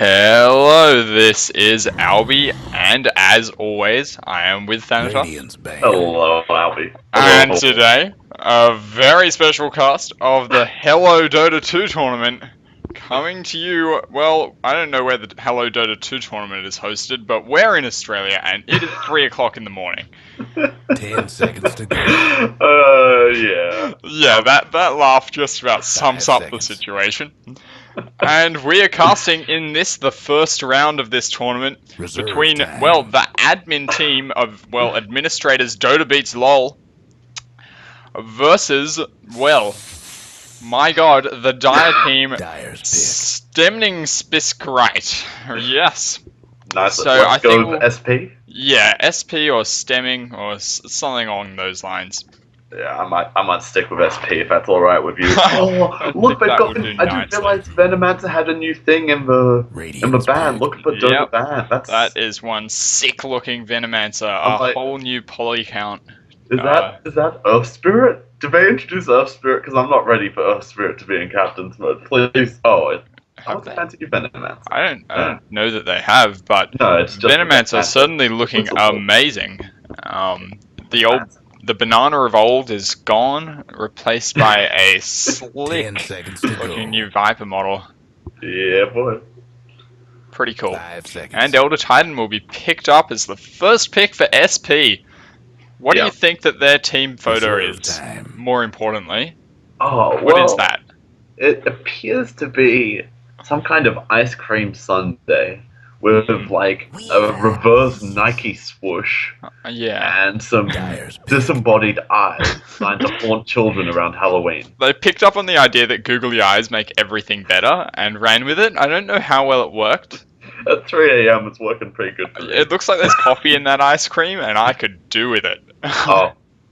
Hello, this is Albie, and as always, I am with Thanatar. Hello, Albie. And today, a very special cast of the Hello Dota 2 tournament coming to you. Well, I don't know where the Hello Dota 2 tournament is hosted, but we're in Australia, and it is 3 o'clock in the morning. 10 seconds to go. Yeah. Yeah, that laugh just about sums up the situation. And we are casting in this, the first round of this tournament, between, well, the admin team of, well, administrators Dota Beats LOL versus, well, my god, the Dire team Stemning Spiskrite. Yes. Nice. So Let's go with SP. Yeah, SP or Stemming or something along those lines. Yeah, I might stick with SP if that's all right with you. Oh, look, they've got. I didn't realize Venomancer had a new thing in the band. Look at the Dota band. That is one sick-looking Venomancer. A whole new poly count. Is that Earth Spirit? Did they introduce Earth Spirit? Because I'm not ready for Earth Spirit to be in Captain's mode. Please. Oh, I was fancy Venomancer. I don't know that they have, but no, it's just Venomancer certainly looking amazing. The banana of old is gone, replaced by a slick-looking new Viper model. Yeah, boy. Pretty cool. And Elder Titan will be picked up as the first pick for SP. What do you think that their team photo is, more importantly? Oh, well, what is that? It appears to be some kind of ice cream sundae with like a reverse Nike swoosh and some disembodied eyes designed to haunt children around Halloween. They picked up on the idea that googly eyes make everything better and ran with it. I don't know how well it worked. At 3 AM it's working pretty good for me. It looks like there's coffee in that ice cream and I could do with it. Oh,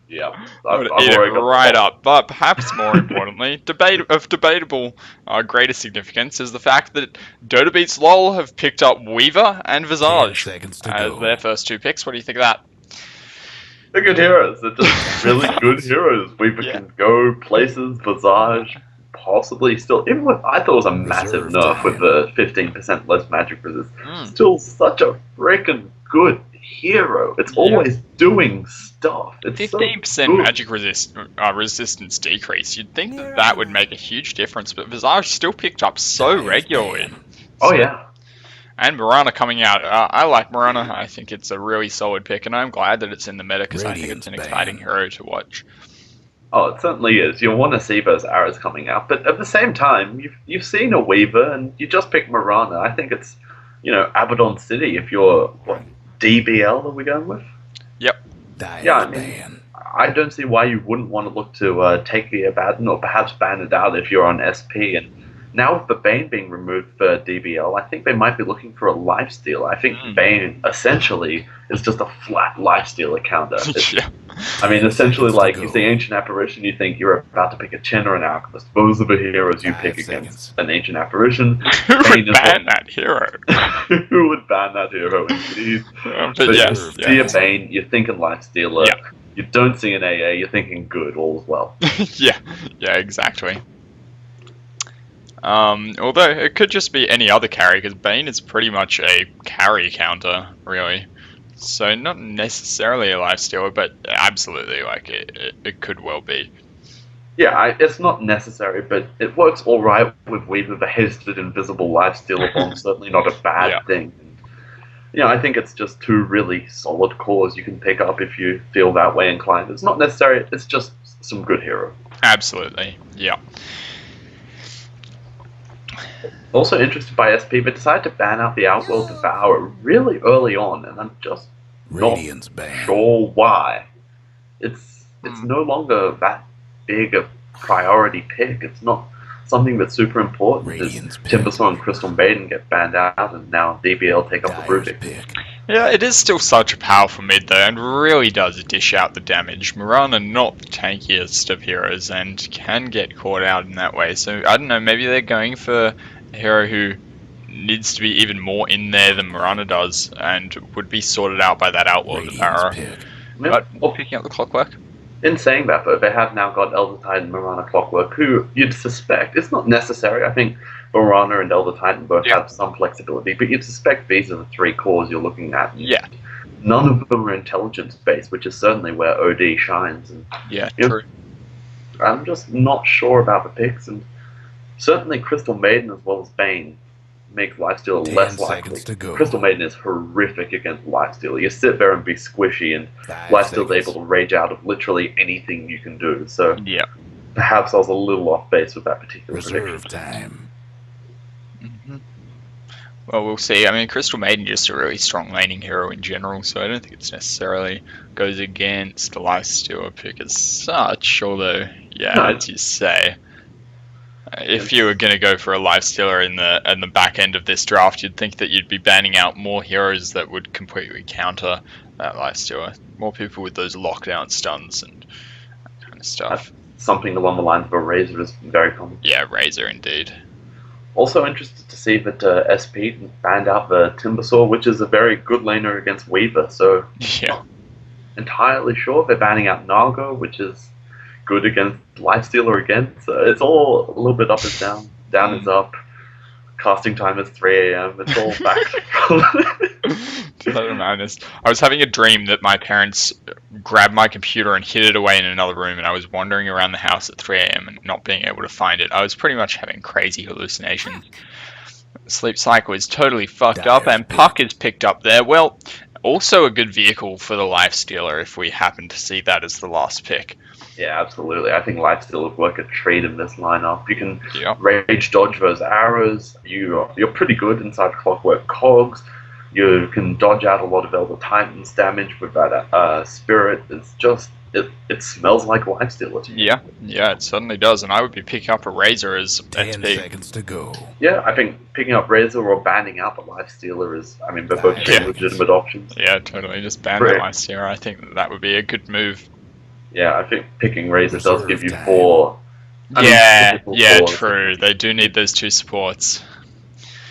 yeah. I would eat it right up. But perhaps more importantly, debatable greater significance is the fact that Dota Beats LOL have picked up Weaver and Visage as their first two picks. What do you think of that? They're good heroes. They're just really good heroes. Weaver can go places. Visage possibly still. Even with, I thought it was a massive nerf with the 15% less magic resist. Still such a freaking good hero. It's always doing stuff. It's 15% magic resistance decrease. You'd think that would make a huge difference, but Visage still picked up so regularly. Oh yeah. And Mirana coming out. I like Mirana. I think it's a really solid pick, and I'm glad that it's in the meta because I think it's an exciting hero to watch. Oh, it certainly is. You'll want to see those arrows coming out, but at the same time, you've seen a Weaver, and you just picked Mirana. I think it's, Abaddon City if you're DBL are we going with? Yep. Yeah, I mean, I don't see why you wouldn't want to look to take the Abaddon or perhaps ban it out if you're on SP. And now with the Bane being removed for DBL, I think they might be looking for a lifesteal. I think Bane essentially is just a flat lifestealer counter. I mean, essentially, like, you see Ancient Apparition, you think you're about to pick a Chen or an Alchemist. Those are the heroes you pick against an Ancient Apparition. Who would ban that hero? Who would ban that hero, indeed? But yes. See a Bane, you're thinking lifestealer. Yeah. You don't see an AA, you're thinking good, all as well. Yeah, exactly. Although, it could just be any other carry, because Bane is pretty much a carry counter, really. So not necessarily a lifestealer, but absolutely, like, it could well be. Yeah, it's not necessary, but it works alright with Weaver. The hasted invisible lifestealer bomb, certainly not a bad thing. I think it's just two really solid cores you can pick up if you feel that way inclined. It's not necessary, it's just some good hero. Absolutely, yeah. Also interested by SP, but decided to ban out the Outworld Devourer really early on, and I'm just not sure why. It's no longer that big a priority pick. It's not something that's super important. Timbersaw and Crystal Maiden get banned out, and now DBL take up the Brooding. Yeah, it is still such a powerful mid though, and really does dish out the damage. Mirana not the tankiest of heroes, and can get caught out in that way. So I don't know, maybe they're going for a hero who needs to be even more in there than Mirana does, and would be sorted out by that Outworld Devourer. But picking up the Clockwork. In saying that, though, they have now got Elder Titan, Mirana, Clockwork, who you'd suspect, it's not necessary, I think Orana and Elder Titan both Yeah. have some flexibility, but you'd suspect these are the 3 cores you're looking at. And Yeah. none of them are intelligence-based, which is certainly where OD shines. And Yeah, you know, true. I'm just not sure about the picks, and certainly Crystal Maiden as well as Bane make Lifestealer 10 less likely. seconds to go. Crystal Maiden is horrific against Lifestealer. You sit there and be squishy, and 5 Lifestealer's seconds. able to rage out of literally anything you can do. So Yeah. perhaps I was a little off base with that particular Reserve prediction. time. hmm Well, we'll see. I mean, Crystal Maiden just a really strong laning hero in general, so I don't think it's necessarily goes against the Lifestealer pick as such. Although, yeah, No. as you say, if you were going to go for a Lifestealer in the back end of this draft, you'd think that you'd be banning out more heroes that would completely counter that Lifestealer. More people with those lockdown stuns and that kind of stuff. Something along the lines of a Razor is very common. Yeah, Razor indeed. Also interested to see that SP banned out the Timbersaw, which is a very good laner against Weaver. So Yeah. entirely sure they're banning out Naga, which is good against Lifestealer again. So it's all a little bit up and down. Down is up. Casting time is 3 a.m. It's all back. Total madness. I was having a dream that my parents grabbed my computer and hid it away in another room, and I was wandering around the house at 3 a.m. and not being able to find it. I was pretty much having crazy hallucinations. Sleep cycle is totally fucked up, and Puck is picked up there. Well, also a good vehicle for the Lifestealer if we happen to see that as the last pick. Yeah, absolutely. I think Lifestealer would work a treat in this lineup. You can Yeah. rage dodge those arrows. You're pretty good inside Clockwork Cogs. You can dodge out a lot of Elder Titan's damage with that Spirit. It's just it smells like Lifestealer to me. Yeah, it certainly does, and I would be picking up a Razor as 10 SP. seconds to go. Yeah, I think picking up Razor or banning out the Lifestealer is, I mean, they're both Yeah. legitimate options. Yeah, totally. Just ban Right. the Lifestealer. I think that would be a good move. Yeah, I think picking Razor does Reserve give you time. 4. typical Yeah, cores. true. They do need those 2 supports.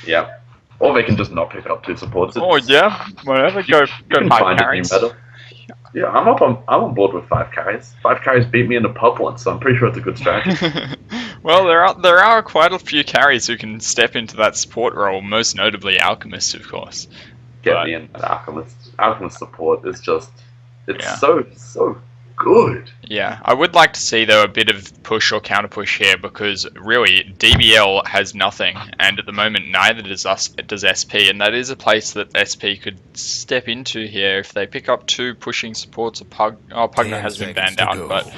Yeah. Or they can just not pick up 2 supports. Oh yeah, whatever. Go You can 5 find carries. it better. Yeah, I'm on board with 5 carries. 5 carries beat me in a pub once, so I'm pretty sure it's a good strategy. Well, there are quite a few carries who can step into that support role. Most notably, Alchemist, of course. Get But- me in that Alchemist. Alchemist support is just, it's Yeah. so good. Yeah, I would like to see though a bit of push or counter push here because really DBL has nothing, and at the moment neither does SP, and that is a place that SP could step into here if they pick up 2 pushing supports. Pugna 10 has been seconds banned to out, go. but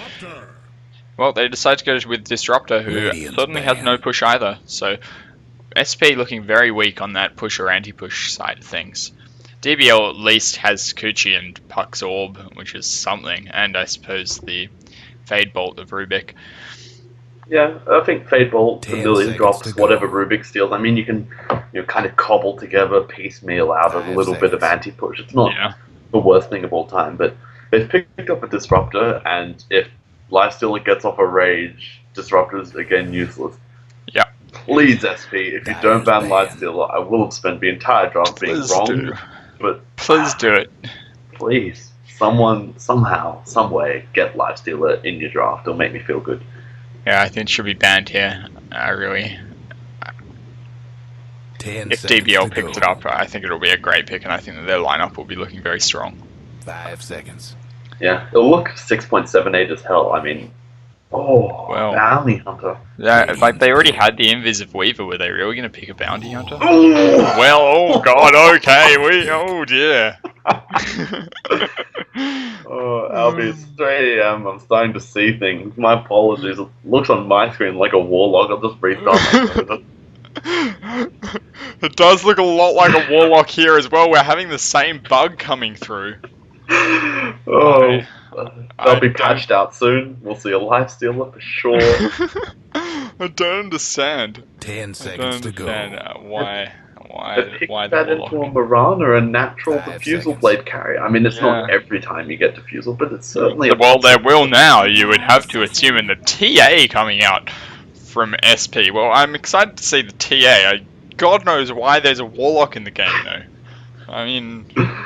well, they decide to go with Disruptor, who Radiant's certainly has banned. no push either. So SP looking very weak on that push or anti-push side of things. DBL at least has Kuchi and Puck's Orb, which is something, and I suppose the Fade Bolt of Rubik. Yeah, I think Fade Bolt, the 10 million seconds drops, to go. whatever Rubik steals. I mean, you can kind of cobble together, piecemeal out a 5 little bit of seconds. anti-push. It's not Yeah, the worst thing of all time, but they've picked up a Disruptor, and if Lifestealer gets off a rage, Disruptor's again useless. Yeah. Please, SP, if you That don't is ban banned. Lifestealer, I will have spent the entire draft being please wrong, do. but Please do it. please, someone, somehow, some way, get Lifestealer in your draft. It'll make me feel good. Yeah, I think it should be banned here. Really. 10 If seconds DBL to picks go. it up, I think it'll be a great pick, and I think that their lineup will be looking very strong. 5 seconds. Yeah, it'll look 6.78 as hell. I mean, Well. Bounty Hunter. Yeah, like they already had the Invis of Weaver. Were they really going to pick a bounty hunter? Oh, Well, oh god, okay, oh dear. Albie, it's 3 a.m. I'm starting to see things. My apologies. It looks on my screen like a warlock. I'll just restart my computer. It does look a lot like a warlock here as well. We're having the same bug coming through. Oh, they'll be don't- patched out soon. We'll see a Lifestealer for sure. I don't understand. 10 I don't seconds to go. understand why They picked the that into a warlock. Marana, a natural 5 diffusal seconds. blade carry. I mean, it's not Yeah. every time you get diffusal, but it's certainly Well, there will now. You would have to assume in the TA coming out from SP. Well, I'm excited to see the TA. God knows why there's a warlock in the game, though. I mean,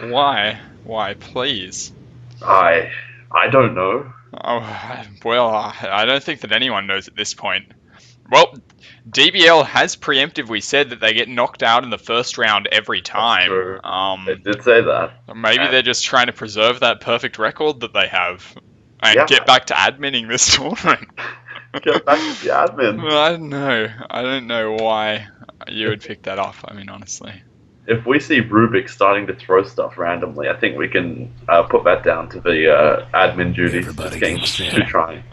why? Why, please? I don't know. Oh, well, I don't think that anyone knows at this point. Well, DBL has preemptively said that they get knocked out in the first round every time. They did say that. Maybe they're just trying to preserve that perfect record that they have and get back to adminning this tournament. Get back to the admin. I don't know why you would pick that up. I mean, honestly. If we see Rubik starting to throw stuff randomly, I think we can put that down to the admin duties. Just getting too trying.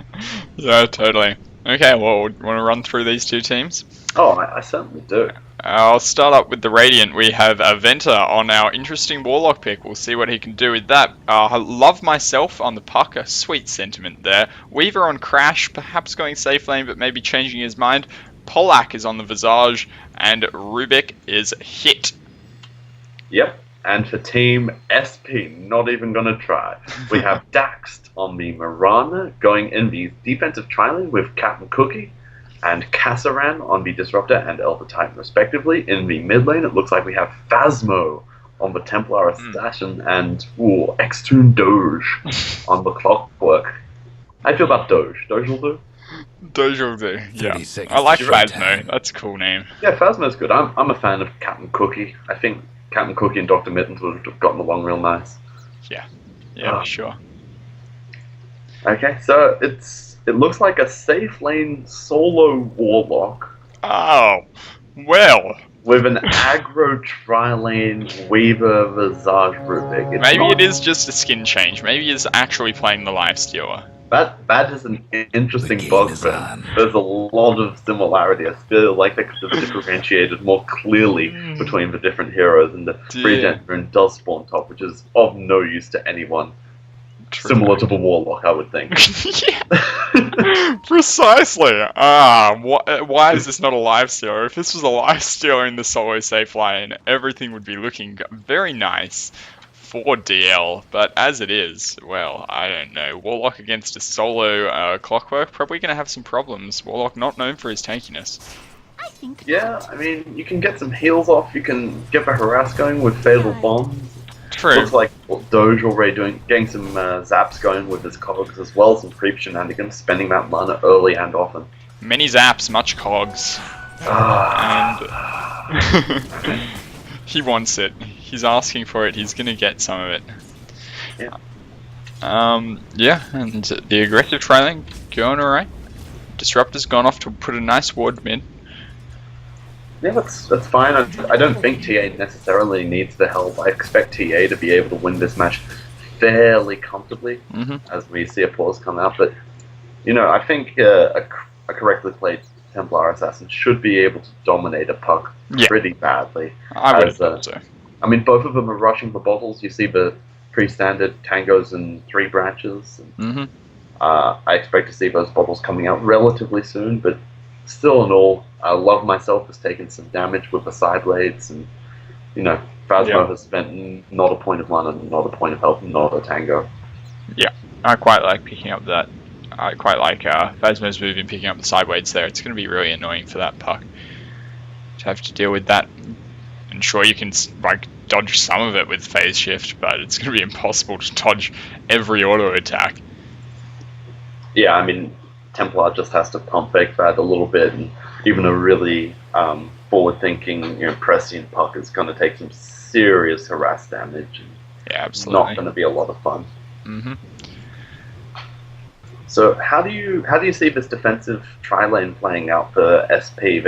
Yeah, totally. Okay, well, want to run through these two teams? Oh, I certainly do. I'll start up with the Radiant. We have Venter on our interesting Warlock pick. We'll see what he can do with that. I love myself on the puck. A sweet sentiment there. Weaver on Crash, perhaps going safe lane, but maybe changing his mind. Polak is on the Visage, and Rubik is hit. Yep. And for Team SP, not even going to try. We have Daxed on the Mirana, going in the defensive tri-lane with Captain Cookie, and Kassaran on the Disruptor and Elder Titan, respectively. In the mid lane, it looks like we have Phasmo on the Templar Assassin, and Xtoon Doge on the Clockwork. How do you feel about Doge? Doge will do? Doge will do, yeah. I like Phasmo. That's a cool name. Yeah, Phasmo's good. I'm a fan of Captain Cookie. I think Captain Cookie and Dr. Mittens would have gotten along real nice. Yeah, for sure. Okay, so it looks like a safe lane solo Warlock. Oh, well. With an aggro tri-lane Weaver Visage Rubik. Maybe it is just a skin change. Maybe he's actually playing the Lifestealer. That is an interesting bug, but there's a lot of similarity. I feel like they could have differentiated more clearly between the different heroes, and the regen rune does spawn top, which is of no use to anyone. True. Similar to the Warlock, I would think. Precisely. Why is this not a Lifestealer? If this was a Lifestealer in the solo safe lane, everything would be looking very nice for DL, but as it is, well, I don't know. Warlock against a solo Clockwork, probably going to have some problems. Warlock not known for his tankiness. Yeah, I mean, you can get some heals off, you can get the harass going with Fatal Bombs. True. Looks like Doge already getting some zaps going with his cogs, as well as some creep shenanigans, spending that mana early and often. Many zaps, much cogs. And he wants it. He's asking for it. He's gonna get some of it. Yeah. And the aggressive trailing going alright. Disruptor's gone off to put a nice ward mid. Yeah, that's fine. I don't think TA necessarily needs the help. I expect TA to be able to win this match fairly comfortably as we see applause come out. But, I think a correctly played Templar Assassin should be able to dominate a puck pretty badly. I would have thought so. I mean, both of them are rushing the bottles. You see the pre-standard tangos and 3 branches. And, I expect to see those bottles coming out relatively soon, but still in all, Love Myself has taken some damage with the side blades, and, Phasmo has spent not a point of mana, not a point of health, not a tango. Yeah, I quite like picking up that. I quite like Phasmo's move in picking up the side blades there. It's going to be really annoying for that puck to have to deal with that. And sure, you can dodge some of it with phase shift, but it's going to be impossible to dodge every auto attack. Yeah, I mean, Templar just has to pump fake that a little bit, and even a really forward-thinking, prescient puck is going to take some serious harass damage. Yeah, absolutely. Not going to be a lot of fun. So, how do you see this defensive tri-lane playing out for SP?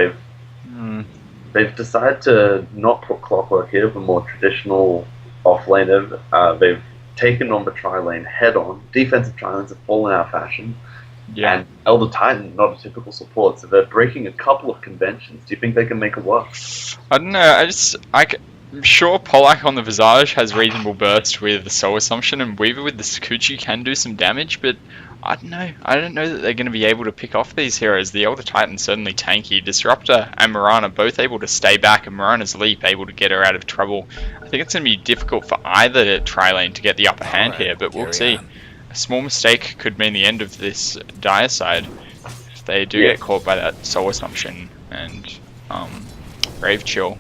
They've decided to not put Clockwork here, but more traditional off-laner. They've taken on the tri-lane head-on. Defensive tri-lanes have fallen out of fashion. Yeah. And Elder Titan, not a typical support, so they're breaking a couple of conventions. Do you think they can make it work? I don't know. I'm sure Polak on the Visage has reasonable burst with the Soul Assumption, and Weaver with the Sakuchi can do some damage, but I don't know. I don't know that they're going to be able to pick off these heroes. The Elder Titan's certainly tanky. Disruptor and Mirana both able to stay back, and Mirana's Leap able to get her out of trouble. I think it's going to be difficult for either tri-lane to get the upper hand here, but we'll see. A small mistake could mean the end of this dire side if they do get caught by that Soul Assumption and Brave Chill.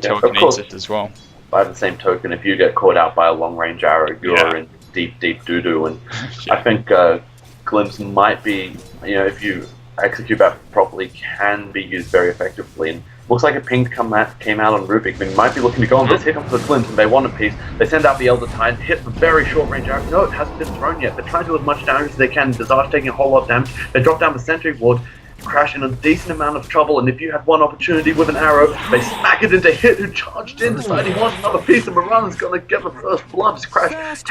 Telekinesis as well. By the same token, if you get caught out by a long range arrow, you're in deep doo-doo, and I think Glimpse might be, if you execute that properly can be used very effectively. And looks like a ping came out on Rubik. They might be looking to go on this, hit him for the glimpse, and they want a piece. They send out the Elder Tide, hit the very short range arrow. No, it hasn't been thrown yet. They're trying to do as much damage as they can. Desar's taking a whole lot of damage. They drop down the sentry ward, Crash in a decent amount of trouble, and if you had one opportunity with an arrow, they smack it into Hit, who charged in, deciding he wants another piece, and Moran's gonna get the first blood. Crash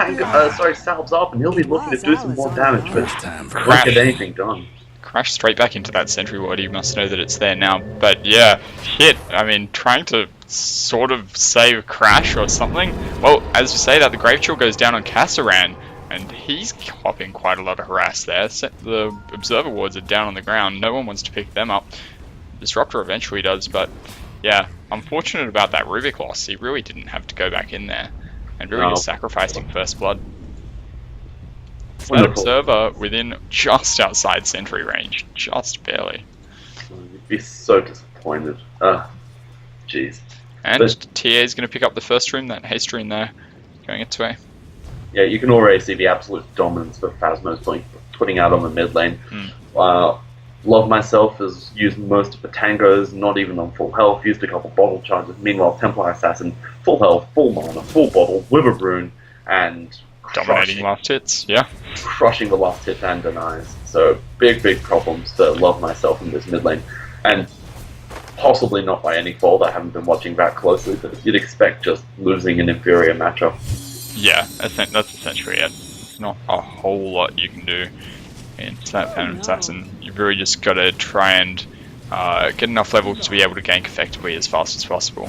salves up, and he'll be looking to do some more damage, but won't get anything done. Crash straight back into that sentry ward. He must know that it's there now. But yeah, Hit, I mean, trying to sort of save Crash or something. Well, as you say that, the Grave Chill goes down on Kassaran, and he's hopping quite a lot of harass there. The Observer wards are down on the ground. No one wants to pick them up. Disruptor eventually does, but yeah, unfortunate about that Rubik loss. He really didn't have to go back in there, and really just sacrificing first blood. That Observer within just outside sentry range, just barely. You'd be so disappointed. Jeez. And TA is going to pick up the first room, that haste rune there, going its way. Yeah, you can already see the absolute dominance that Phasmo's putting out on the mid lane. Love Myself has used most of the tangos, not even on full health, used a couple bottle charges. Meanwhile, Templar Assassin, full health, full mana, full bottle, with a rune, and dominating last hits, yeah. Crushing the last hit and denies. So, big problems to Love Myself in this mid lane. And possibly not by any fault, I haven't been watching that closely, but you'd expect just losing an inferior matchup. Yeah, that's essentially it. There's not a whole lot you can do against that Phantom Assassin. You've really just got to try and get enough levels to be able to gank effectively as fast as possible.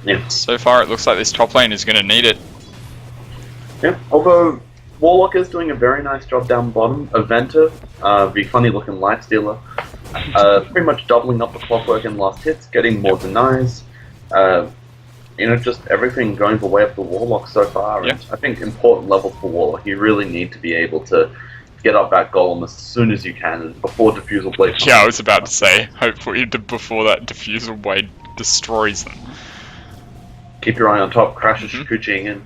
Yeah. So far, it looks like this top lane is going to need it. Yeah, although Warlock is doing a very nice job down bottom. Aventa, the funny-looking Lifestealer, pretty much doubling up the clockwork in last hits, getting more denies. Just everything going the way of the Warlock so far. Yeah. And I think important levels for Warlock, you really need to be able to get up that Golem as soon as you can, and before Diffusal Blade. Yeah, I was about to say, hopefully before that Diffusal Blade destroys them. Keep your eye on top, Crash is Shikuchiing in.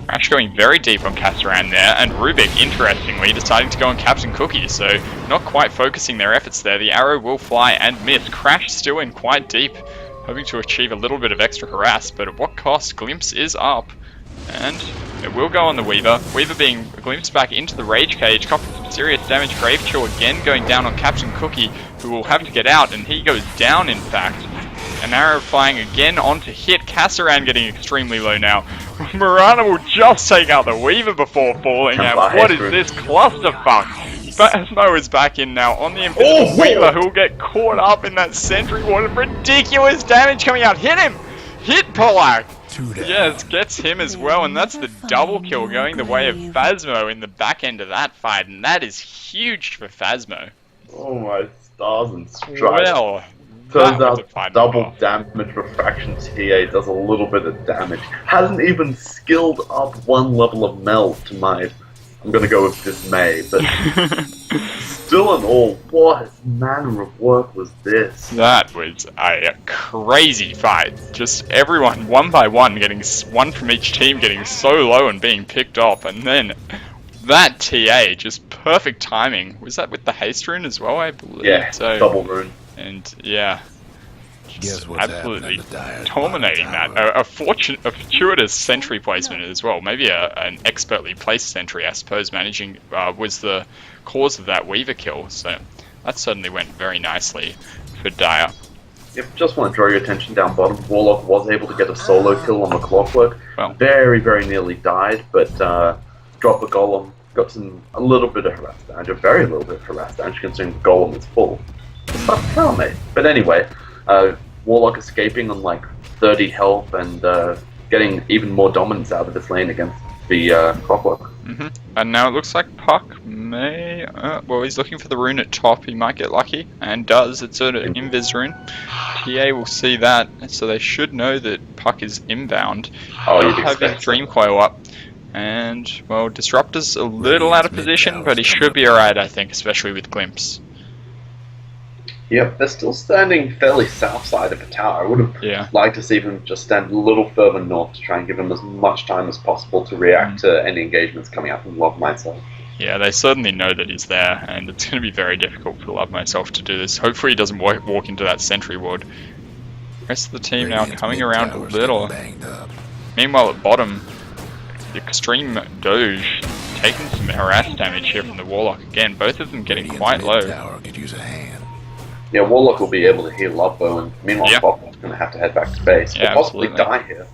Crash going very deep on Kassaran there, and Rubik, interestingly, deciding to go on Captain Cookie, so not quite focusing their efforts there. The arrow will fly and miss. Crash still in quite deep, hoping to achieve a little bit of extra harass, but at what cost? Glimpse is up, and it will go on the Weaver. Weaver being glimpsed back into the Rage Cage, copying some serious damage. Grave Chill again going down on Captain Cookie, who will have to get out, and he goes down in fact. An arrow flying again onto Hit. Kassaran getting extremely low now. Mirana will just take out the Weaver before falling out. What is this clusterfuck? Phasmo is back in now on the Invisible Weaver, who will get caught up in that sentry ward. Ridiculous damage coming out. Hit him! Hit Polak! Yes, gets him as well, and that's the double kill going the way of Phasmo in the back end of that fight, and that is huge for Phasmo. Oh my stars and stripes. Well, turns out double damage refraction TA does a little bit of damage. Hasn't even skilled up one level of meld to my, I'm gonna go with dismay, but still in all, what manner of work was this? That was a crazy fight. Just everyone, one by one, getting one from each team getting so low and being picked off, and then that TA, just perfect timing. Was that with the haste rune as well, I believe? Yeah, so, double rune. And yeah, just absolutely dominating that. A fortuitous sentry placement as well. Maybe an expertly placed sentry, I suppose, managing was the cause of that Weaver kill. So that certainly went very nicely for Dire. Yep, just want to draw your attention down bottom. Warlock was able to get a solo kill on the clockwork. Well, very nearly died, but dropped the Golem. Got a little bit of harass damage, a very little bit of harass damage considering the Golem is full. But anyway, Warlock escaping on like 30 health and getting even more dominance out of this lane against the clockwork. And now it looks like Puck may... well, he's looking for the rune at top. He might get lucky, and does. It's an invis rune. TA will see that, so they should know that Puck is inbound. Oh, having Dream Coil up. And, well, Disruptor's a little out of position, but he should be alright, I think, especially with Glimpse. Yep, they're still standing fairly south side of the tower. I would have liked to see them just stand a little further north to try and give them as much time as possible to react to any engagements coming out from Love Myself. Yeah, they certainly know that he's there, and it's going to be very difficult for Love Myself to do this. Hopefully he doesn't walk into that sentry ward. Rest of the team now coming around a little. Meanwhile at bottom, the Extreme Doge taking some harass damage here from the Warlock again. Both of them getting quite low. Yeah, Warlock will be able to heal Lovebow, and meanwhile Bob's going to have to head back to base. Yeah, He'll possibly die here.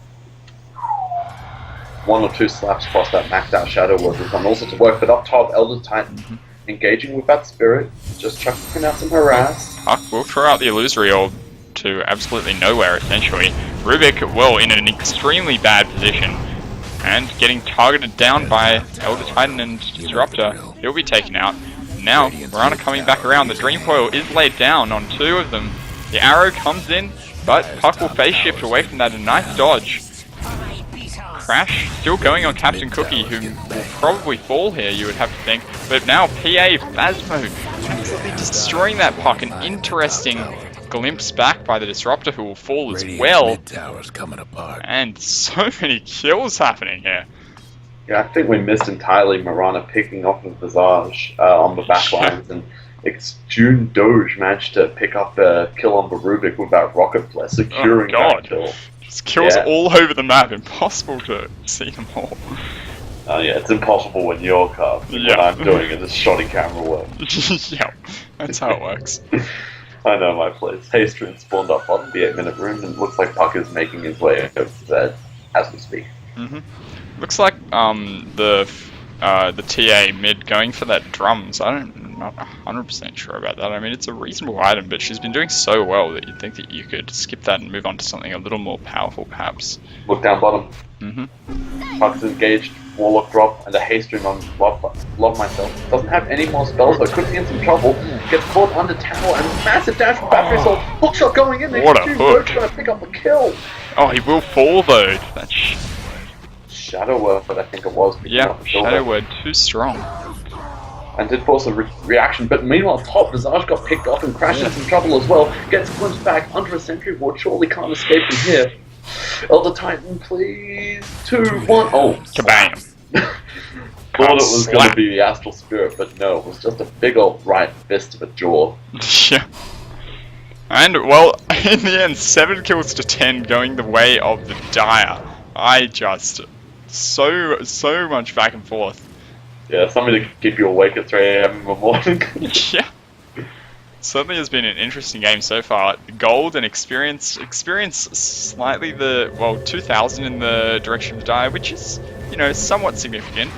1 or 2 slaps across that maxed out Shadow Ward will come also to work, but up top, Elder Titan engaging with that Spirit, just chucking out some harass. Puck will throw out the Illusory Orb to absolutely nowhere, essentially. Rubik, well, in an extremely bad position, and getting targeted down by Elder Titan and Disruptor. He'll be taken out. Now, Mirana coming back around. The Dream Coil is laid down on 2 of them. The arrow comes in, but Puck will phase shift away from that. A nice dodge. Crash still going on Captain Cookie, who will probably fall here, you would have to think. But now PA Phasmo absolutely destroying that Puck. An interesting glimpse back by the Disruptor, who will fall as well. And so many kills happening here. Yeah, I think we missed entirely Mirana picking off of Visage on the back lines, and June Doge managed to pick up a kill on the Rubik with that Rocket Blast, securing that kill. Just kills all over the map, impossible to see them all. Yeah, it's impossible when you're carved. What I'm doing is just shoddy camera work. Yeah, that's how it works. I know my place. Haystrin spawned up on the 8-minute room, and it looks like Puck is making his way over there as we speak. Looks like the TA mid going for that drums. I'm not 100% sure about that. I mean, it's a reasonable item, but she's been doing so well that you'd think that you could skip that and move on to something a little more powerful, perhaps. Look down bottom. Puck's engaged, Warlock drop, and a Haystrin on Love Myself. Doesn't have any more spells, but could be in some trouble. Gets caught under tower, and massive dash from Battery Assault. Hookshot going in there. What a hook! Trying to pick up the kill. Oh, he will fall though. That's Shadow Word, I think it was. Yeah, Shadow Word too strong. And did force a reaction, but meanwhile top, Visage got picked off and crashed in some trouble as well. Gets glimpsed back under a sentry ward, surely can't escape from here. Elder Titan, please. 2, 1. Oh, kabam! Thought it was going to be the Astral Spirit, but no, it was just a big old right fist to the jaw. Yeah. And, well, in the end, 7 kills to 10 going the way of the Dire. I just... So much back and forth. Yeah, something to keep you awake at 3 AM in the morning. Yeah. Certainly has been an interesting game so far. Gold and experience slightly 2,000 in the direction of Dire, which is, somewhat significant,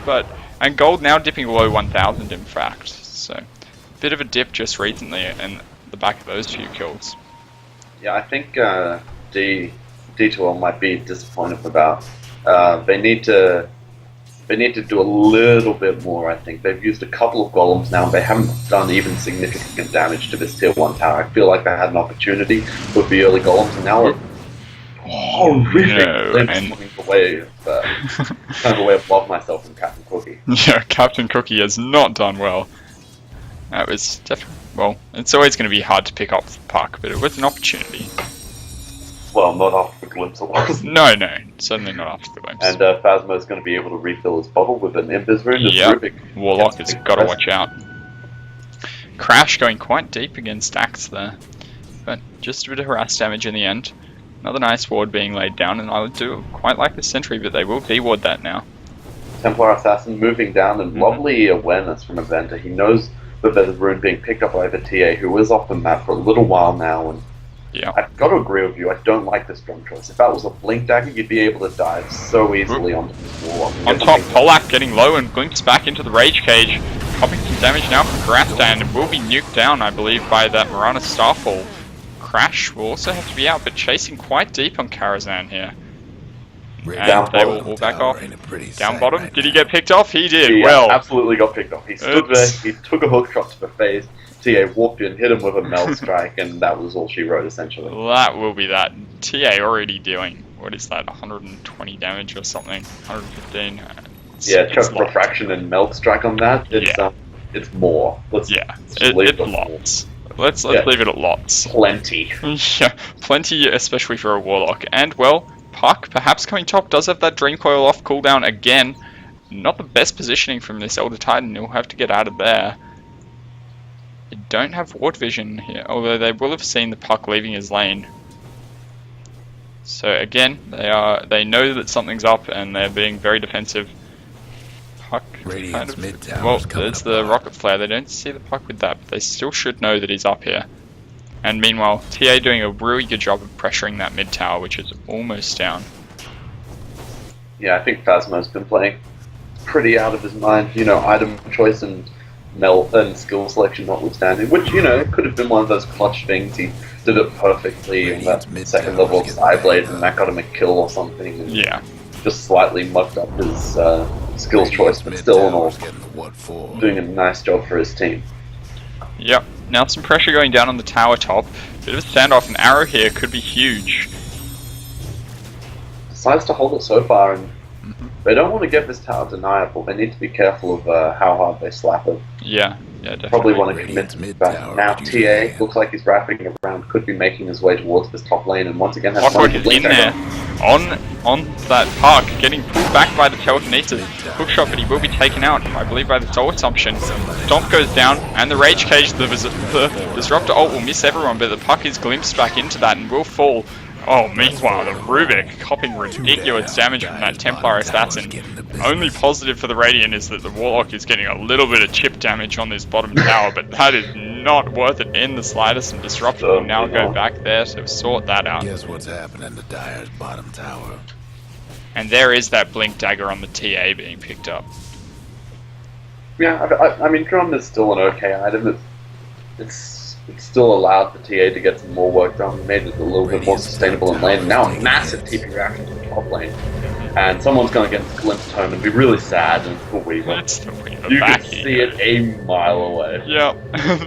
and gold now dipping below 1,000 in fact. So, bit of a dip just recently in the back of those 2 kills. Yeah, I think D2L might be disappointed about. They need to do a little bit more, I think. They've used a couple of golems now, and they haven't done even significant damage to this tier 1 tower. I feel like they had an opportunity with the early golems, and now horrific the way of Love Myself and Captain Cookie. Yeah, Captain Cookie has not done well. That was definitely, it's always going to be hard to pick up the puck, but it was an opportunity. Well, not after the glimpse it was. No, certainly not after the glimpse. And Phasmo's going to be able to refill his bottle with an Embers rune. Yep, Warlock has got to watch out. Crash going quite deep against Axe there. But just a bit of harass damage in the end. Another nice ward being laid down, and I do quite like the sentry, but they will de-ward that now. Templar Assassin moving down, and lovely awareness from Aventa. He knows that there's a rune being picked up by the TA, who is off the map for a little while now, and yeah. I've got to agree with you, I don't like this drum choice. If that was a blink dagger, you'd be able to dive so easily onto this wall. On top, Polak getting low and glimpses back into the Rage Cage. Popping some damage now from Grastan, and will be nuked down, I believe, by that Mirana Starfall. Crash will also have to be out, but chasing quite deep on Karazhan here. And they will all back off. Down bottom, did he get picked off? He did, He absolutely got picked off. He stood there, he took a hook shot to the face, TA walked in, hit him with a melt strike, and that was all she wrote, essentially. That will be that. TA already doing, what is that, 120 damage or something? 115? Chuck refraction and melt strike on that, it's more. Let's it's lots. Let's leave it at lots. Plenty. Yeah, plenty, especially for a Warlock. And, well, Puck, perhaps coming top, does have that Dream Coil off cooldown again. not the best positioning from this Elder Titan. He'll have to get out of there. They don't have ward vision here, although they will have seen the puck leaving his lane. So again, they know that something's up and they're being very defensive. Puck kind of, well, there's the rocket flare. They don't see the puck with that, but they still should know that he's up here. And meanwhile, TA doing a really good job of pressuring that mid tower, which is almost down. Yeah, I think Phasmo's been playing pretty out of his mind. You know, item choice and skill selection notwithstanding, which, you know, could have been one of those clutch things. He did it perfectly in that second level of Psyblade, and that got him a kill or something. And yeah. Just slightly mucked up his skills choice, but still in all, doing a nice job for his team. Yep. Now some pressure going down on the tower top. Bit of a standoff. An arrow here could be huge. Decides to hold it so far, and they don't want to get this tower deniable. They need to be careful of how hard they slap it. Yeah, definitely. Probably want to commit to that. Now TA looks like he's wrapping around, could be making his way towards this top lane, and once again has Clockwork is in there. On that park, getting pulled back by the telekinesis. Hookshot, but he will be taken out, I believe, by the soul assumption. Stomp goes down, and the rage cage, the disruptor ult will miss everyone, but the puck is glimpsed back into that and will fall. Oh, meanwhile, the Rubik copping ridiculous damage from that Templar Assassin. Only positive for the Radiant is that the Warlock is getting a little bit of chip damage on this bottom tower, but that is not worth it in the slightest, and Disruptor will now go back there to sort that out. Guess what's happening to Dire's bottom tower? And there is that Blink Dagger on the TA being picked up. Yeah, I mean, Drum is still an okay item. It's still allowed the TA to get some more work done, made it a little bit more sustainable in lane. Now a massive TP reaction to the top lane. And someone's going to get glimpsed home and be really sad and for Weaver. That's the Weaver. You can see it a mile away. Yep,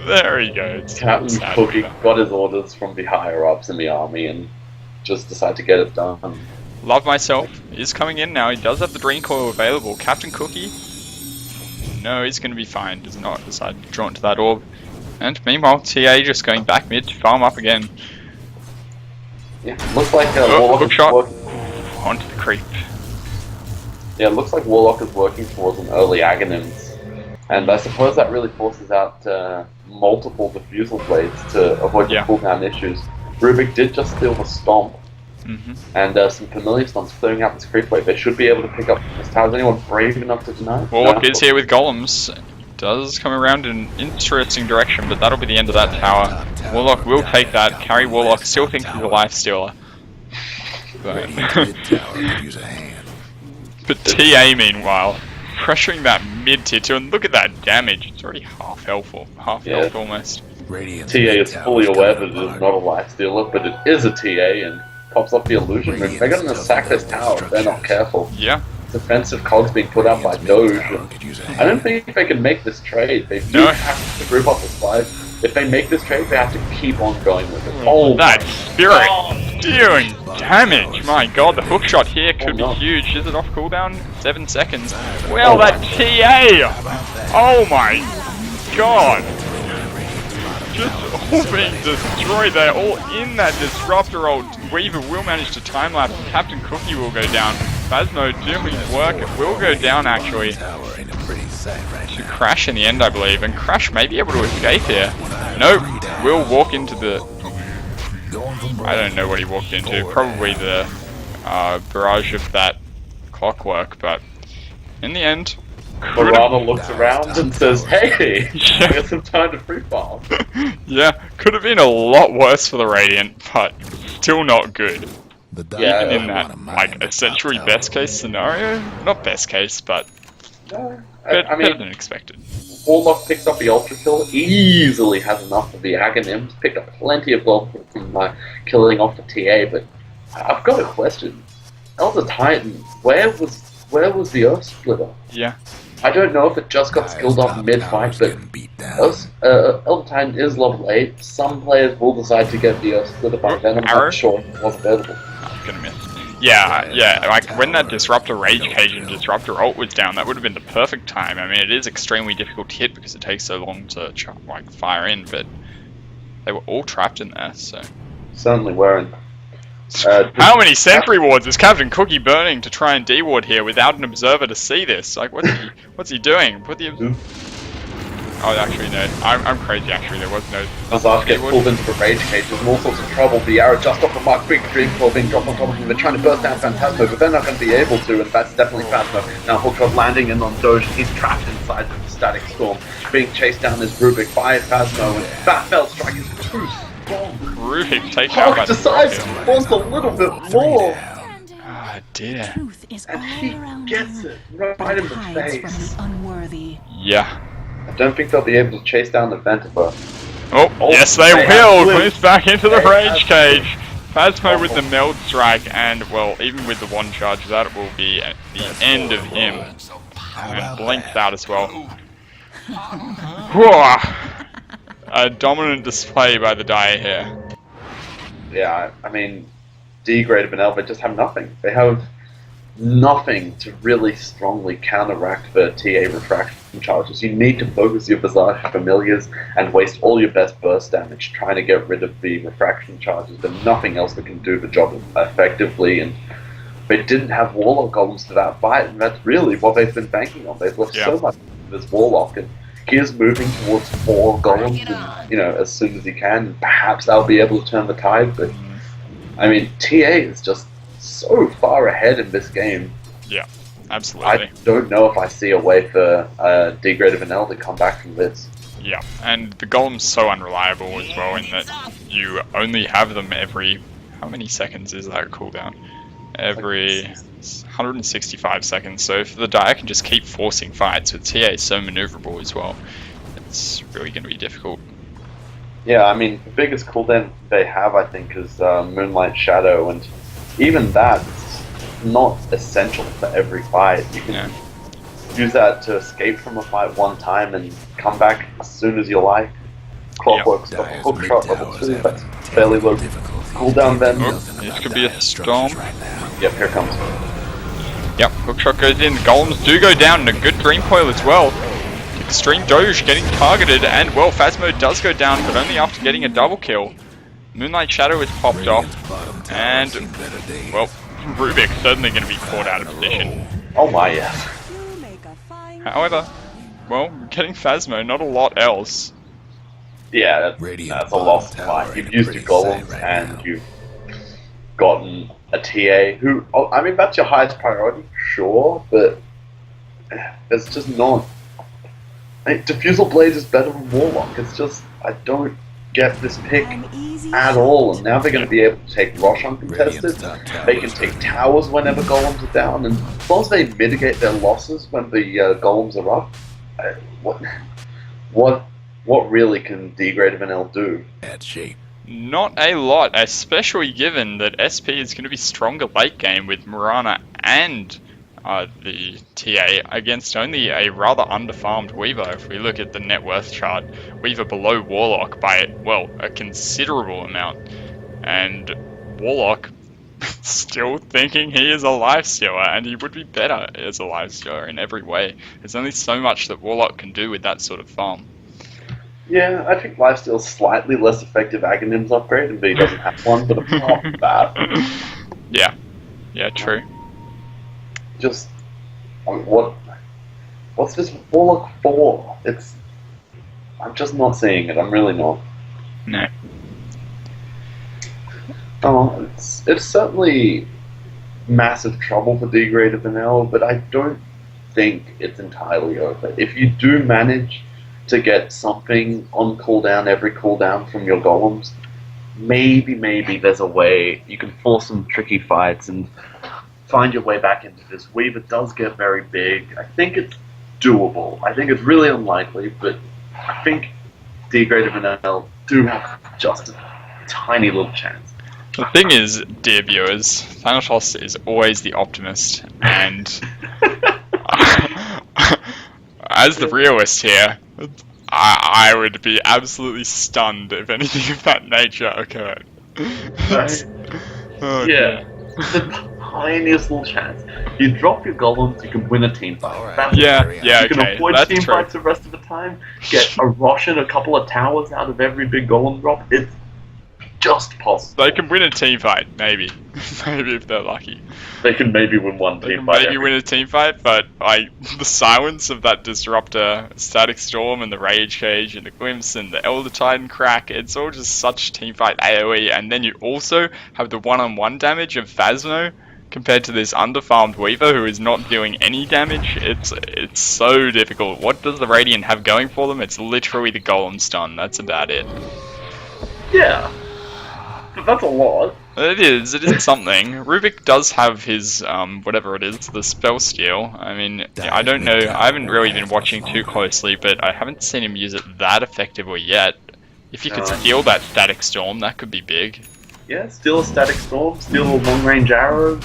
there he goes. Captain Cookie got his orders from the higher ups in the army and just decided to get it done. Love Myself is coming in now. He does have the Dream Coil available. Captain Cookie, no, he's going to be fine. Does not decide to draw into that orb. And meanwhile, TA just going back mid to farm up again. Yeah, looks like Warlock is working onto the creep. Yeah, it looks like Warlock is working towards an early Aghanims. And I suppose that really forces out multiple diffusal blades to avoid the cooldown issues. Rubik did just steal the Stomp. And some familiar stomps clearing out this creep wave. They should be able to pick up this tower. Is anyone brave enough to deny? Warlock is here with golems. Does come around in an interesting direction, but that'll be the end of that tower. Warlock will take that. Carry Warlock. Still thinks he's a life stealer. But TA meanwhile pressuring that mid tier 2, and look at that damage. It's already half health almost. TA is fully aware that it is not a life stealer, but it is a TA, and pops up the illusion ring. They're going to sack this tower if they're not careful. Yeah. Defensive cogs being put out by Doge. I don't think they can make this trade. They do have to group up the slide. If they make this trade, they have to keep on going with it. Oh, that Spirit doing damage! My god, the hook shot here could be huge. Is it off cooldown? 7 seconds. Well, that TA! Oh my god! Just all being destroyed. They're all in that disruptor ult. Weaver will manage to time lapse. Captain Cookie will go down. Phasmo doing work. It will go down actually. To Crash in the end, I believe. And Crash may be able to escape here. Nope. Will walk into the... I don't know what he walked into. Probably the barrage of that clockwork, but in the end... Piranha looks around and says, hey, I got some time to free farm. Yeah, could have been a lot worse for the Radiant, but still not good. Even in that, like, essentially best case scenario? Not best case, but better than expected. Warlock picks up the Ultra Kill, easily has enough of the Aghanims, picked up plenty of gold from killing off the TA, but I've got a question. Elder Titan, where was the Earth Splitter? Yeah. I don't know if it just got skilled up mid-fight, but Elder Titan is level 8. Some players will decide to get the Earth Splitter by then. I'm not sure it was available. I'm gonna miss. Yeah, like when that Disruptor Rage Cage and Disruptor ult was down, that would have been the perfect time. I mean, it is extremely difficult to hit because it takes so long to fire in, but they were all trapped in there, so... Certainly were, and How many sentry wards is Captain Cookie burning to try and D-ward here without an observer to see this? Like, what's he doing? Put the... Oh, actually, no. I'm crazy, actually. There was no... Mazarch gets pulled into the rage cage. There's all sorts of trouble. The arrow just off the mark. Big dream coil being dropped on top of him. They're trying to burst down Phantasmo, but they're not going to be able to, and that's definitely Phasmo. Now Hookshot landing in on Doge. He's trapped inside the static storm. Being chased down is Rubik by Phasmo, and that Fell Strike is too strong. Rubik taken out by the decides to force a little bit more. Ah, dear. And he gets it right in the face. Yeah. I don't think they'll be able to chase down the Ventiver. Oh, yes they will! Moves back into the rage cage. Phasmo with the meld strike, and well, even with the one charge, that will be at the end of him. And blinks out as well. A dominant display by the Dire here. Yeah, I mean, D grade of an Elf, they just have nothing. They have nothing to really strongly counteract the TA refraction charges. You need to focus your Visage Familiars and waste all your best burst damage trying to get rid of the refraction charges. There's nothing else that can do the job effectively, and they didn't have Warlock Golems to that fight, and that's really what they've been banking on. They've left so much of this Warlock, and he is moving towards 4 Golems, and, you know, as soon as he can, perhaps they'll be able to turn the tide, but I mean, TA is just so far ahead in this game. Yeah, absolutely. I don't know if I see a way for D grade of an L to come back from this. Yeah, and the Golem's so unreliable as well in that you only have them every... How many seconds is that cooldown? Every 165 seconds, so if the Dire can just keep forcing fights with TA so maneuverable as well, it's really going to be difficult. Yeah, I mean, the biggest cooldown they have, I think, is Moonlight Shadow, and even that's not essential for every fight. You can use that to escape from a fight one time and come back as soon as you like. Clockwork's got Hookshot level 2, that's fairly low cooldown then. This could be a storm. Yep, here it comes. Yep, Hookshot goes in, Golems do go down, and a good Dream Coil as well. Extreme Doge getting targeted, and well, Phasmo does go down, but only after getting a double kill. Moonlight Shadow is popped off, and well, Rubik certainly going to be caught out of position. Oh my, yes. However, well, getting Phasmo, not a lot else. Yeah, that's a lost fight. You've used your Golems, and you've gotten a TA who, I mean, that's your highest priority, sure, but it's just not. Diffusal Blaze is better than Warlock. It's just, I don't get this pick at all. And now they're going to be able to take Rosh uncontested. They can take towers whenever Golems are down. And as long as they mitigate their losses when the Golems are up, what really can D grade of an L do? Bad shape. Not a lot, especially given that SP is going to be stronger late game with Mirana and the TA against only a rather underfarmed Weaver. If we look at the net worth chart, Weaver below Warlock by, well, a considerable amount. And Warlock still thinking he is a lifestealer, and he would be better as a lifestealer in every way. There's only so much that Warlock can do with that sort of farm. Yeah, I think lifesteal's slightly less effective Aghanim's upgrade, and B doesn't have one, but apart from that... Yeah, true. Just, what's this Warlock for? I'm just not seeing it. I'm really not. No. Oh, it's certainly massive trouble for D grade of an L, but I don't think it's entirely over. If you do manage to get something on cooldown every cooldown from your Golems, maybe there's a way you can force some tricky fights and find your way back into this. Weaver does get very big. I think it's doable. I think it's really unlikely, but I think D grade of an L do have just a tiny little chance. The thing is, dear viewers, Thanatos is always the optimist, and as the realist here, I would be absolutely stunned if anything of that nature occurred. Oh, yeah. The tiniest little chance. You drop your Golems, you can win a team fight. That's you can okay, avoid that's team true. fights the rest of the time. Get a Rosh and a couple of towers out of every big Golem drop. It's just possible. They can win a team fight, maybe. Maybe if they're lucky. They can maybe win one They team can fight. maybe win a team fight, but the silence of that Disruptor, Static Storm, and the Rage Cage, and the Glimpse, and the Elder Titan crack, it's all just such team fight AoE, and then you also have the one-on-one damage of Phasmo, compared to this underfarmed Weaver who is not doing any damage. It's so difficult. What does the Radiant have going for them? It's literally the Golem stun, that's about it. Yeah. But that's a lot. It is something. Rubik does have his, whatever it is, the spell steal. I mean, I don't know, I haven't really been watching too closely, but I haven't seen him use it that effectively yet. If you could steal that Static Storm, that could be big. Yeah, steal a Static Storm, steal a long-range arrow,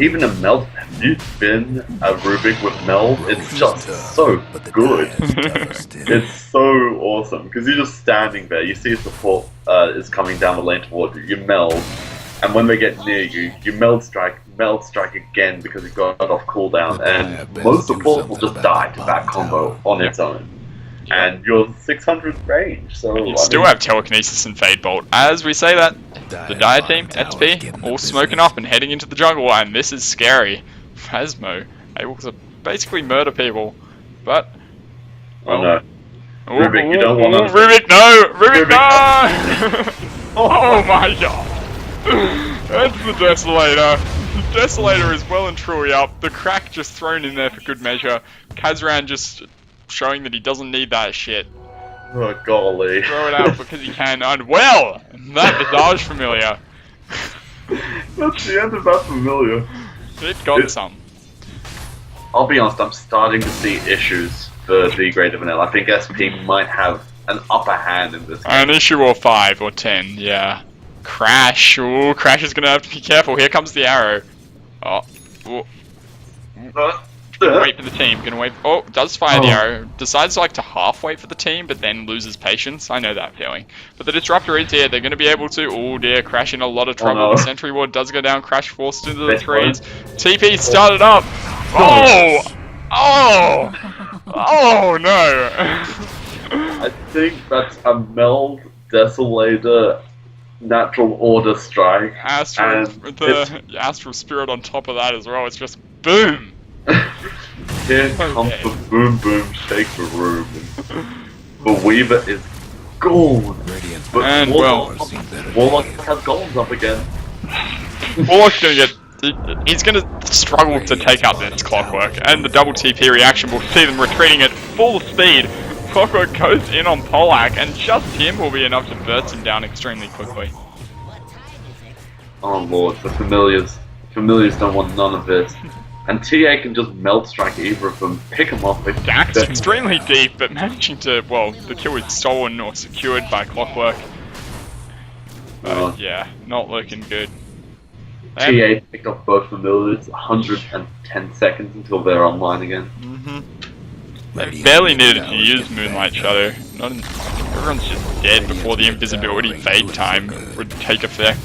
even a meld. Have you been a Rubik with meld? It's just so good. It's so awesome, because you're just standing there, you see a support is coming down the lane toward you, you meld, and when they get near you, you meld strike again because it got off cooldown, and most supports will just die to that combo on its own. And you're 600 range, so... And you still have Telekinesis and Fade Bolt. As we say that, the Dire team, XP, all smoking up and heading into the jungle, and this is scary. Phasmo, able to basically murder people, but... Well, oh no. Rubik, you don't want to... Rubik, no! Rubik, no! Oh my god! That's the Desolator. Desolator is well and truly up. The crack just thrown in there for good measure. Kazran just... showing that he doesn't need that shit. Oh golly. Throw it out because he can, and well! That Visage Familiar. That's the end of that Familiar. It got some. I'll be honest, I'm starting to see issues for the Greater Vanilla. I think SP might have an upper hand in this game. An issue or 5 or 10, yeah. Crash. Ooh, Crash is gonna have to be careful. Here comes the arrow. Oh. Ooh. Gonna wait for the team, gonna wait. Oh, does fire the arrow. Decides like to half wait for the team, but then loses patience. I know that feeling. But the Disruptor is here, they're gonna be able to. Oh dear, Crash in a lot of trouble. Oh, no. The Sentry Ward does go down, Crash forced into the trees. TP started up. Oh! Oh! Oh no! I think that's a meld Desolator natural order strike. Astral, the Astral Spirit on top of that as well. It's just boom! Here comes the boom boom shake the room. The Weaver is gone. But and Warlock has golems up again. Warlock's gonna get... He's gonna struggle to take out this Clockwork, and the double TP reaction will see them retreating at full speed. Clockwork goes in on Polak, and just him will be enough to burst him down extremely quickly. Oh lord, the Familiars. Familiars don't want none of this. And TA can just melt strike either of them, pick them off. That's extremely deep, but managing to, well, the kill is stolen or secured by Clockwork. Yeah, not looking good. TA picked up both Familiars, 110 seconds until they're online again. They barely needed to use Moonlight Shadow. Everyone's just dead before the invisibility fade time would take effect.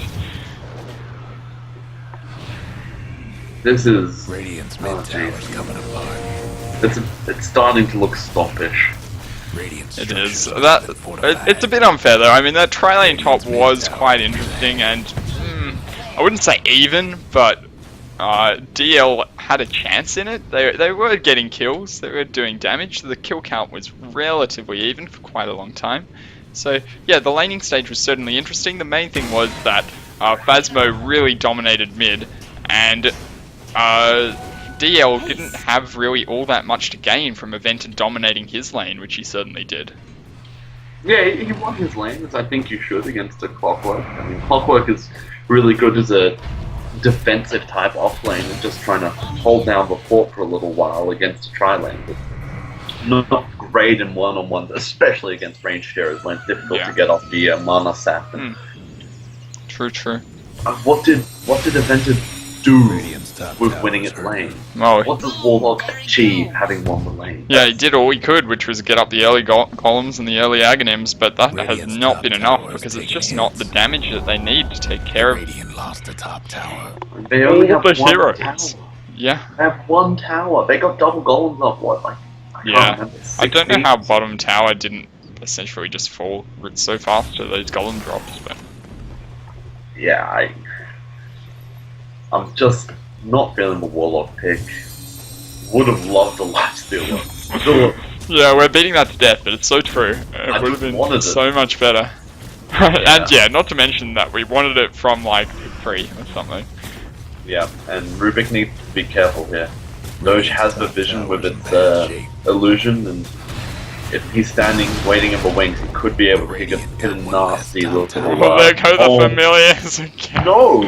This is... Radiant's mid tower's coming apart. It's starting to look stoppish. It is. It's a bit unfair though. I mean, that tri-lane top was quite interesting, and I wouldn't say even, but DL had a chance in it. They were getting kills, they were doing damage. The kill count was relatively even for quite a long time. So yeah, the laning stage was certainly interesting. The main thing was that Phasmo really dominated mid, and DL didn't have really all that much to gain from Event dominating his lane, which he certainly did. Yeah, he won his lane, as I think you should, against a Clockwork. I mean, Clockwork is really good as a defensive type off lane and just trying to hold down the fort for a little while against a tri-lane. But not great in one-on-ones, especially against range sharers when it's difficult to get off the mana sap. True. What did Evented do with winning its lane? Oh, what does Warlock achieve having won the lane? Yeah, he did all he could, which was get up the early columns and the early Aghanims, but that has not been enough because it's just not the damage that they need to take care of lost the top tower. They only have the one heroes. tower. Yeah. They have one tower. They got double golems up, what, like, I don't know how bottom tower didn't essentially just fall so fast to those golem drops, but... yeah, I'm just not feeling the Warlock pick. Would have loved a lifestealer. Still, Yeah, we're beating that to death, but it's so true. It would have just wanted been it. so much better. And yeah, not to mention that we wanted it from like free or something. Yeah, and Rubik needs to be careful here. Doge has the vision with its illusion, and if he's standing waiting in the wings, he could be able to hit a nasty little. Oh, there go the familiars again. No!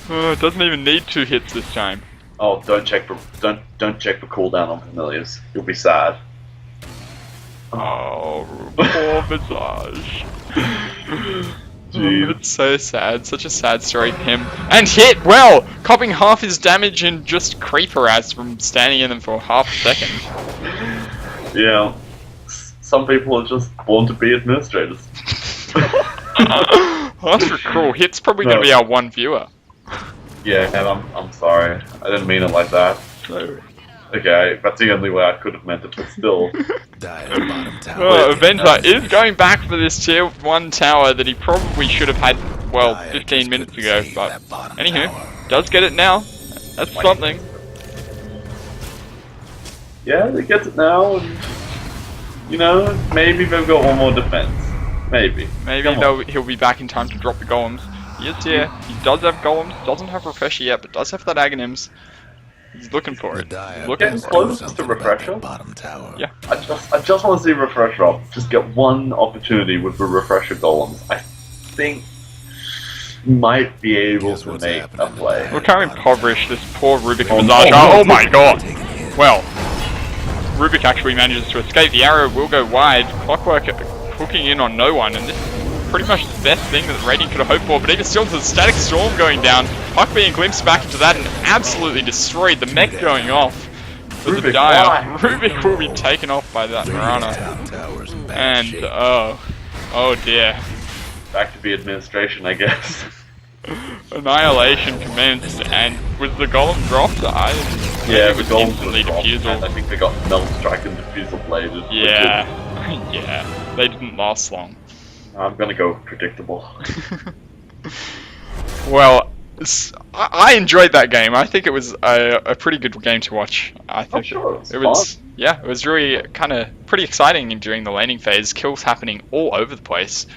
Oh, it doesn't even need 2 hits this time. Oh, don't check for cooldown on familiars. You'll be sad. Oh, poor Visage. Oh, it's so sad. Such a sad story for him. And hit! Well! Copping half his damage in just creeper as from standing in them for half a second. Yeah. Some people are just born to be administrators. Oh, that's cruel. Hit's probably going to be our one viewer. Yeah, and I'm sorry. I didn't mean it like that. So. Okay, that's the only way I could have meant it, but still. Aventa is going back for this tier 1 tower that he probably should have had, well, 15 minutes ago, but anywho, does get it now. That's something. Yeah, he gets it now, and, you know, maybe they've got one more defense. Maybe. Maybe he'll be back in time to drop the golems. He is here. He does have golems, doesn't have refresher yet, but does have that Aghanims. He's looking for it. He's looking close to refresher. Yeah. I just want to see refresher up. Just get one opportunity with the refresher golems. I think might be able to make a play. Look how impoverished this poor Rubik and Visage are. Oh my god! Well, Rubik actually manages to escape. The arrow will go wide. Clockwork hooking in on no one, and this is pretty much the best thing that Radiant could have hoped for, but even still, there's a static storm going down. Puck being glimpsed back into that and absolutely destroyed. The mech going off for the Dire. Rubik will be taken off by that Mirana. And, oh dear. Back to the administration, I guess. Annihilation commenced, and with the golem dropped, yeah, the golem instantly defusal. And I think they got Melt Strike and Defusal bladed. Yeah, yeah, they didn't last long. I'm gonna go predictable. Well, I enjoyed that game. I think it was a pretty good game to watch. I think it was yeah, it was really kind of pretty exciting during the laning phase. Kills happening all over the place.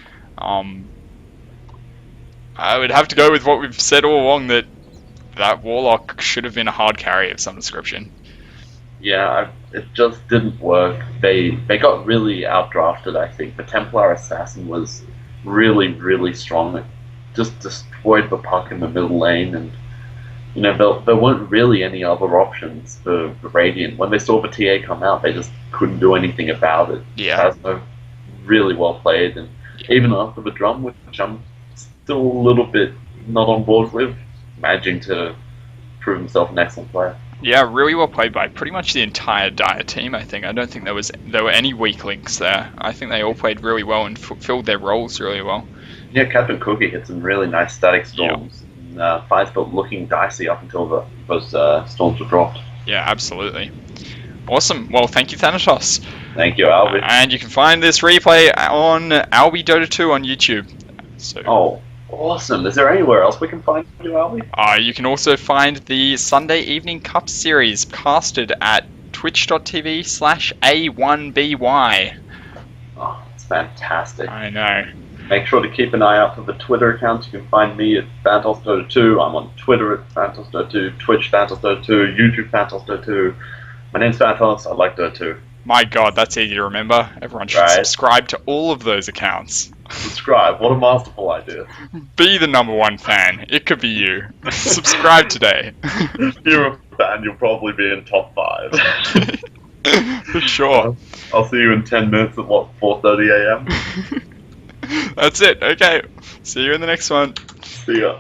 I would have to go with what we've said all along, that Warlock should have been a hard carry of some description. Yeah, it just didn't work. They got really outdrafted, I think. The Templar Assassin was really, really strong. It just destroyed the puck in the middle lane, and you know there weren't really any other options for Radiant. When they saw the TA come out, they just couldn't do anything about it. Yeah. Phasmo really well played, and even after the drum, which I'm still a little bit not on board with, managing to prove himself an excellent player. Yeah, really well played by pretty much the entire Dire team, I think. I don't think there were any weak links there. I think they all played really well and fulfilled their roles really well. Yeah, Captain Cookie hit some really nice static storms. Yeah. And Fire's felt looking dicey up until those storms were dropped. Yeah, absolutely. Awesome. Well, thank you, Thanatos. Thank you, Albi. And you can find this replay on Albi Dota 2 on YouTube. So. Oh. Awesome. Is there anywhere else we can find you, Albi? You can also find the Sunday Evening Cup series casted at twitch.tv/A1BY. Oh, it's fantastic. I know. Make sure to keep an eye out for the Twitter accounts. You can find me at PhantasDota2. I'm on Twitter at PhantasDota2, Twitch PhantasDota2, YouTube PhantasDota2. My name's Phantas. I like Dota 2. My god, that's easy to remember. Everyone should subscribe to all of those accounts. Subscribe. What a masterful idea. Be the #1 fan. It could be you. Subscribe today. If you're a fan, you'll probably be in top 5. For sure. I'll see you in 10 minutes at, 4:30 a.m.? That's it. Okay. See you in the next one. See ya.